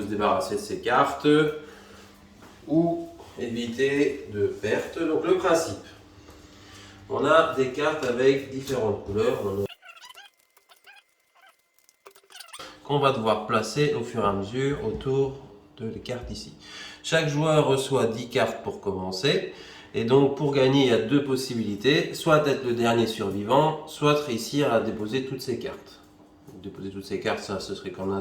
se débarrasser de ces cartes ou éviter de perte. Donc le principe, on a des cartes avec différentes couleurs qu'on va devoir placer au fur et à mesure autour de les cartes ici. Chaque joueur reçoit 10 cartes pour commencer. Et donc pour gagner, il y a deux possibilités, soit être le dernier survivant, soit réussir à déposer toutes ces cartes. Déposer toutes ces cartes, ça ce serait comme un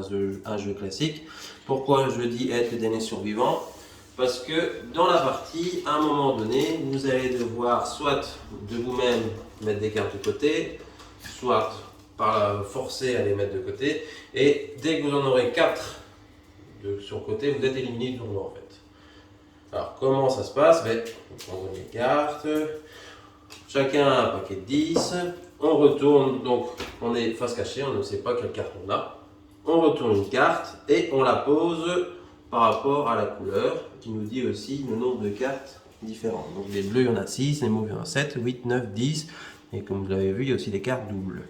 jeu classique. Pourquoi je dis être le dernier survivant? Parce que dans la partie, à un moment donné, vous allez devoir soit de vous-même mettre des cartes de côté, soit par forcer à les mettre de côté. Et dès que vous en aurez 4 sur le côté, vous êtes éliminé du tournoi en fait. Alors comment ça se passe? On prend les cartes, chacun a un paquet de 10, on retourne, donc on est face cachée, on ne sait pas quelle carte on a. On retourne une carte et on la pose par rapport à la couleur, qui nous dit aussi le nombre de cartes différentes. Donc les bleus il y en a 6, les mauves il y en a 7, 8, 9, 10, et comme vous l'avez vu il y a aussi des cartes doubles.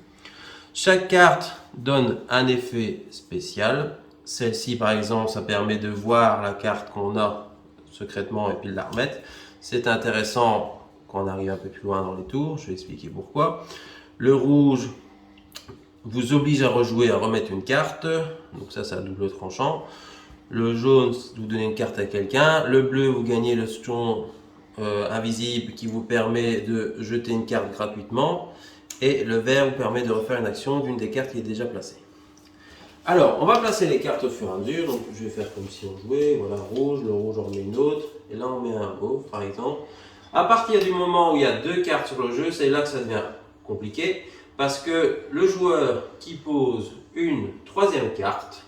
Chaque carte donne un effet spécial. Celle-ci par exemple, ça permet de voir la carte qu'on a secrètement et puis de la remettre. C'est intéressant quand on arrive un peu plus loin dans les tours, je vais expliquer pourquoi. Le rouge vous oblige à rejouer, à remettre une carte, donc ça c'est à double tranchant. Le jaune, vous donnez une carte à quelqu'un. Le bleu, vous gagnez le jeton invisible qui vous permet de jeter une carte gratuitement. Et le vert vous permet de refaire une action d'une des cartes qui est déjà placée. Alors, on va placer les cartes au fur et à mesure. Donc, je vais faire comme si on jouait. Voilà, rouge, le rouge, on remet une autre. Et là, on met un mauve, par exemple. À partir du moment où il y a 2 cartes sur le jeu, c'est là que ça devient compliqué. Parce que le joueur qui pose une 3e carte,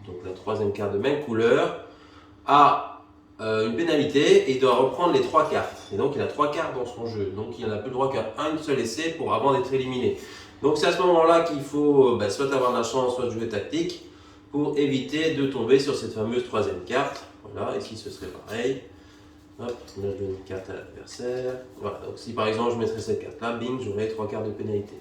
donc la 3e carte de même couleur, a une pénalité et il doit reprendre les 3 cartes. Et donc, il a 3 cartes dans son jeu. Donc, il n'a plus le droit qu'à un seul essai avant d'être éliminé. Donc c'est à ce moment-là qu'il faut soit avoir de la chance, soit jouer tactique pour éviter de tomber sur cette fameuse 3e carte. Voilà, ici ce serait pareil. Hop, là je donne une carte à l'adversaire. Voilà, donc si par exemple je mettrais cette carte-là, bing, j'aurai 3 cartes de pénalité.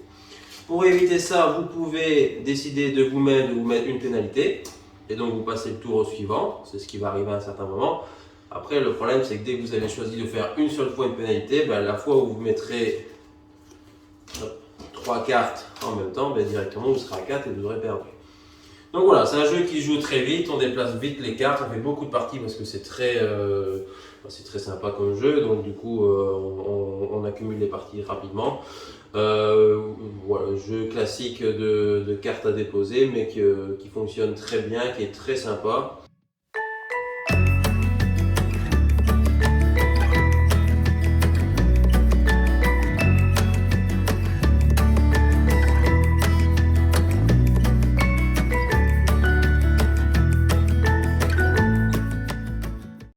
Pour éviter ça, vous pouvez décider de vous-même de vous mettre une pénalité. Et donc vous passez le tour au suivant, c'est ce qui va arriver à un certain moment. Après le problème c'est que dès que vous avez choisi de faire une seule fois une pénalité, la fois où vous mettrez 3 cartes en même temps, directement vous serez à 4 et vous aurez perdu. Donc voilà, c'est un jeu qui joue très vite, on déplace vite les cartes, on fait beaucoup de parties parce que c'est très sympa comme jeu, donc du coup on accumule les parties rapidement. Voilà, jeu classique de cartes à déposer, mais qui fonctionne très bien, qui est très sympa.